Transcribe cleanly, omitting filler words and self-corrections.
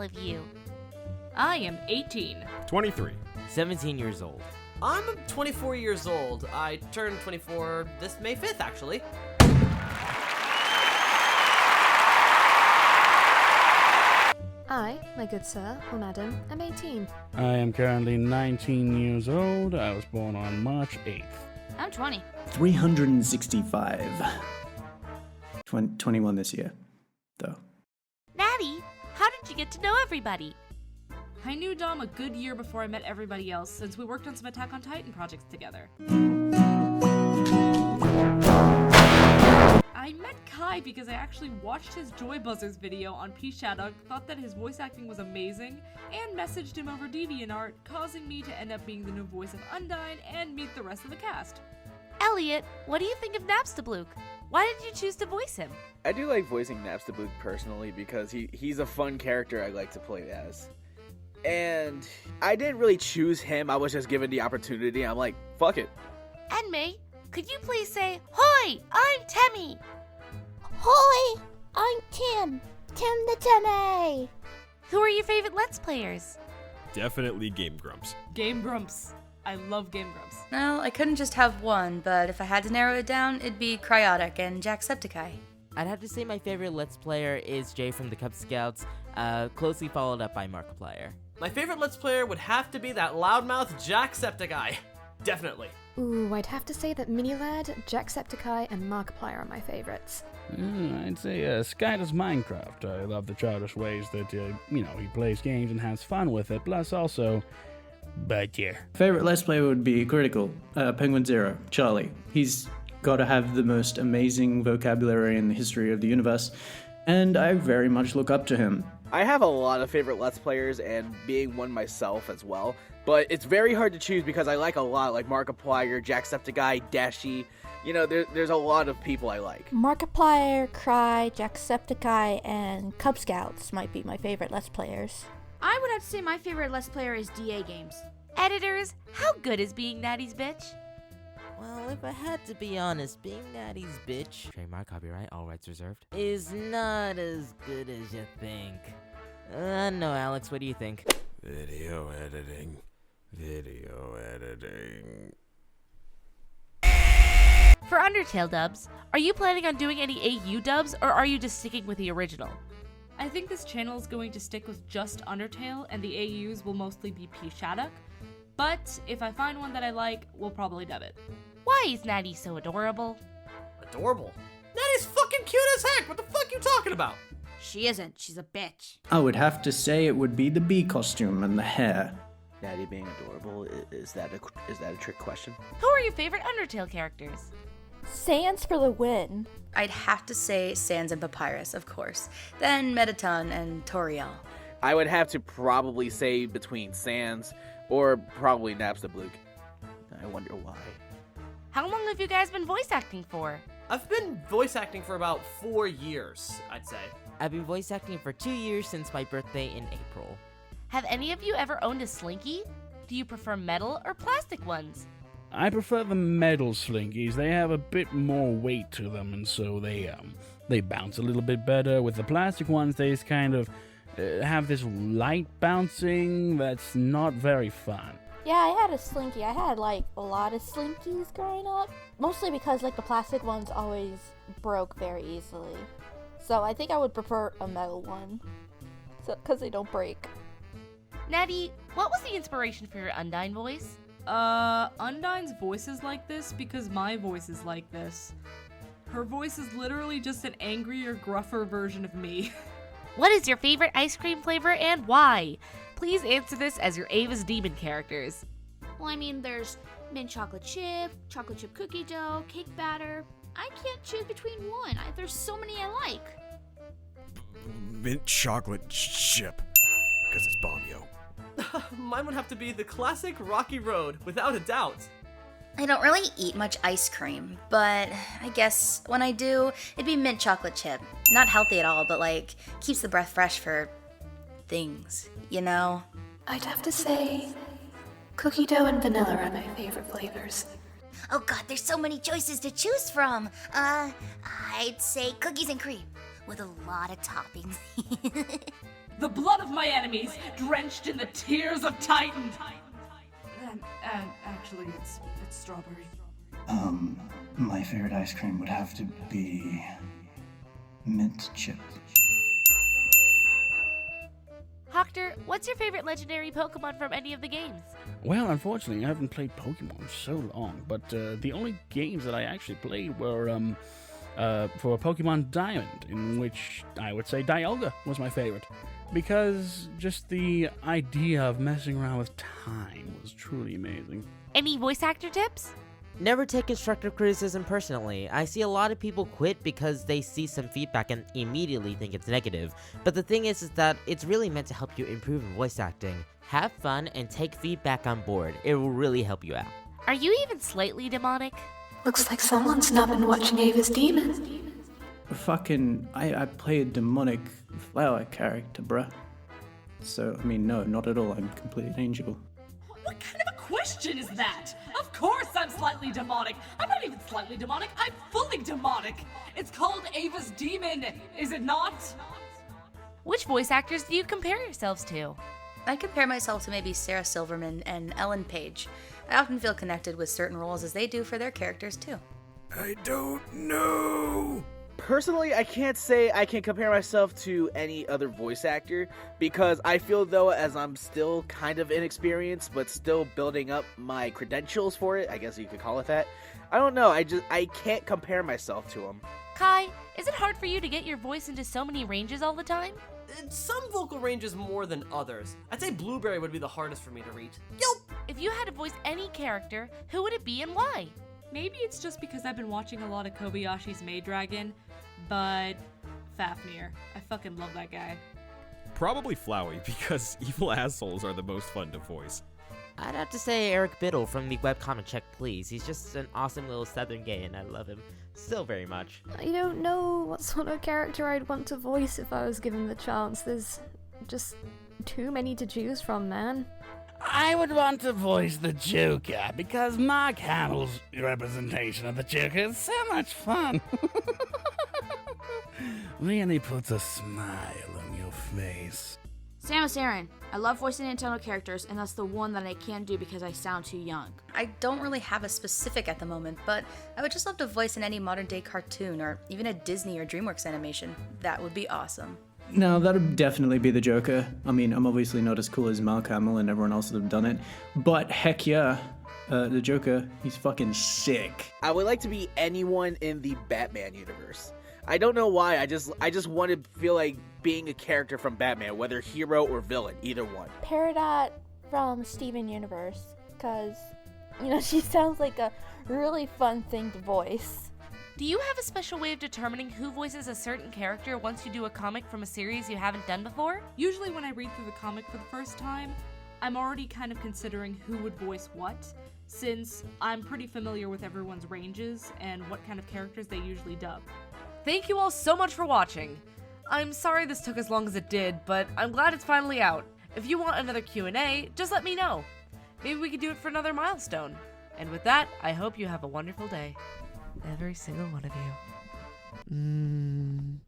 of you? I am 18. 23. 17 years old. I'm 24 years old. I turned 24 this May 5th, actually. I, my good sir, or madam, am 18. I am currently 19 years old. I was born on March 8th. I'm 20. 365. 21 this year, though. Maddie, how did you get to know everybody? I knew Dom a good year before I met everybody else, since we worked on some Attack on Titan projects together. I met Kai because I actually watched his Joy Buzzers video on P-Shadow, thought that his voice acting was amazing, and messaged him over DeviantArt, causing me to end up being the new voice of Undine and meet the rest of the cast. Elliot, what do you think of Napstablook? Why did you choose to voice him? I do like voicing Napstablook personally because he's a fun character I like to play as. And I didn't really choose him, I was just given the opportunity. I'm like, fuck it. Enmei, could you please say, "Hoi, I'm Temmie"? Hoi, I'm Tim the Temmie. Who are your favorite Let's Players? Definitely Game Grumps. Game Grumps. I love Game Grumps. Well, I couldn't just have one, but if I had to narrow it down, it'd be Cryotic and Jacksepticeye. I'd have to say my favorite Let's Player is Jay from the Cub Scouts, closely followed up by Markiplier. My favorite Let's Player would have to be that loudmouth Jacksepticeye. Definitely. Ooh, I'd have to say that Minilad, Jacksepticeye, and Markiplier are my favorites. I'd say Sky does Minecraft. I love the childish ways that, he plays games and has fun with it. Plus also, but yeah. Favorite Let's Play would be Critical. Penguin Zero. Charlie. He's got to have the most amazing vocabulary in the history of the universe, and I very much look up to him. I have a lot of favorite Let's Players, and being one myself as well, but it's very hard to choose because I like a lot, like Markiplier, Jacksepticeye, Dashi. There's a lot of people I like. Markiplier, Cry, Jacksepticeye, and Cub Scouts might be my favorite Let's Players. I would have to say my favorite Let's Player is DA Games. Editors, how good is being Natty's bitch? Well, if I had to be honest, being Natty's bitch, trademark, copyright, all rights reserved, is not as good as you think. No, Alex, what do you think? Video editing. Video editing. For Undertale dubs, are you planning on doing any AU dubs, or are you just sticking with the original? I think this channel is going to stick with just Undertale, and the AUs will mostly be P-Shadow. But if I find one that I like, we'll probably dub it. Why is Natty so adorable? Adorable? Natty's fucking cute as heck! What the fuck you talking about? She isn't. She's a bitch. I would have to say it would be the bee costume and the hair. Natty being adorable, is that a trick question? Who are your favorite Undertale characters? Sans for the win. I'd have to say Sans and Papyrus, of course. Then Metaton and Toriel. I would have to probably say between Sans or probably Napstablook. I wonder why. How long have you guys been voice acting for? I've been voice acting for about 4 years, I'd say. I've been voice acting for 2 years since my birthday in April. Have any of you ever owned a slinky? Do you prefer metal or plastic ones? I prefer the metal slinkies. They have a bit more weight to them, and so they bounce a little bit better. With the plastic ones, they just kind of have this light bouncing that's not very fun. Yeah, I had a slinky. I had a lot of slinkies growing up. Mostly because the plastic ones always broke very easily. So I think I would prefer a metal one. Because they don't break. Natty, what was the inspiration for your Undine voice? Undine's voice is like this because my voice is like this. Her voice is literally just an angrier, gruffer version of me. What is your favorite ice cream flavor and why? Please answer this as your Ava's Demon characters. Well, there's mint chocolate chip cookie dough, cake batter. I can't choose between one. There's so many I like. Mint chocolate chip. Because it's bomb, yo. Mine would have to be the classic Rocky Road, without a doubt. I don't really eat much ice cream, but I guess when I do, it'd be mint chocolate chip. Not healthy at all, but keeps the breath fresh for things, I'd have to say cookie dough and vanilla are my favorite flavors. Oh god, there's so many choices to choose from. I'd say cookies and cream with a lot of toppings. the blood of my enemies, drenched in the tears of Titan. And actually, it's strawberry. My favorite ice cream would have to be mint chip. Hoctor, what's your favorite legendary Pokemon from any of the games? Well, unfortunately, I haven't played Pokemon in so long, but the only games that I actually played were for Pokemon Diamond, in which I would say Dialga was my favorite, because just the idea of messing around with time was truly amazing. Any voice actor tips? Never take constructive criticism personally. I see a lot of people quit because they see some feedback and immediately think it's negative. But the thing is that it's really meant to help you improve in voice acting. Have fun and take feedback on board. It will really help you out. Are you even slightly demonic? Looks like someone's not been watching Ava's Demon. I play a demonic flower character, bruh. So, I mean, no, not at all. I'm a complete angel. What kind of a question is that? Of course I'm slightly demonic. I'm not even slightly demonic, I'm fully demonic. It's called Ava's Demon, is it not? Which voice actors do you compare yourselves to? I compare myself to maybe Sarah Silverman and Ellen Page. I often feel connected with certain roles as they do for their characters too. I don't know. Personally, I can't say I can compare myself to any other voice actor because I feel though as I'm still kind of inexperienced but still building up my credentials for it, I guess you could call it that. I don't know, I can't compare myself to him. Kai, is it hard for you to get your voice into so many ranges all the time? Some vocal ranges more than others. I'd say Blueberry would be the hardest for me to reach. Yo! If you had to voice any character, who would it be and why? Maybe it's just because I've been watching a lot of Kobayashi's Maid Dragon, but Fafnir. I fucking love that guy. Probably Flowey, because evil assholes are the most fun to voice. I'd have to say Eric Biddle from the webcomic Check Please. He's just an awesome little southern gay and I love him so very much. I don't know what sort of character I'd want to voice if I was given the chance. There's just too many to choose from, man. I would want to voice the Joker because Mark Hamill's representation of the Joker is so much fun. Really puts a smile on your face. Samus Aran. I love voicing Nintendo characters, and that's the one that I can't do because I sound too young. I don't really have a specific at the moment, but I would just love to voice in any modern day cartoon or even a Disney or DreamWorks animation. That would be awesome. No, that would definitely be the Joker. I mean, I'm obviously not as cool as Mark Hamill and everyone else that have done it, but heck yeah, the Joker, he's fucking sick. I would like to be anyone in the Batman universe. I don't know why, I just want to feel like being a character from Batman, whether hero or villain, either one. Peridot from Steven Universe, because, you know, she sounds like a really fun thing to voice. Do you have a special way of determining who voices a certain character once you do a comic from a series you haven't done before? Usually when I read through the comic for the first time, I'm already kind of considering who would voice what, since I'm pretty familiar with everyone's ranges and what kind of characters they usually dub. Thank you all so much for watching. I'm sorry this took as long as it did, but I'm glad it's finally out. If you want another Q&A, just let me know. Maybe we could do it for another milestone. And with that, I hope you have a wonderful day. Every single one of you.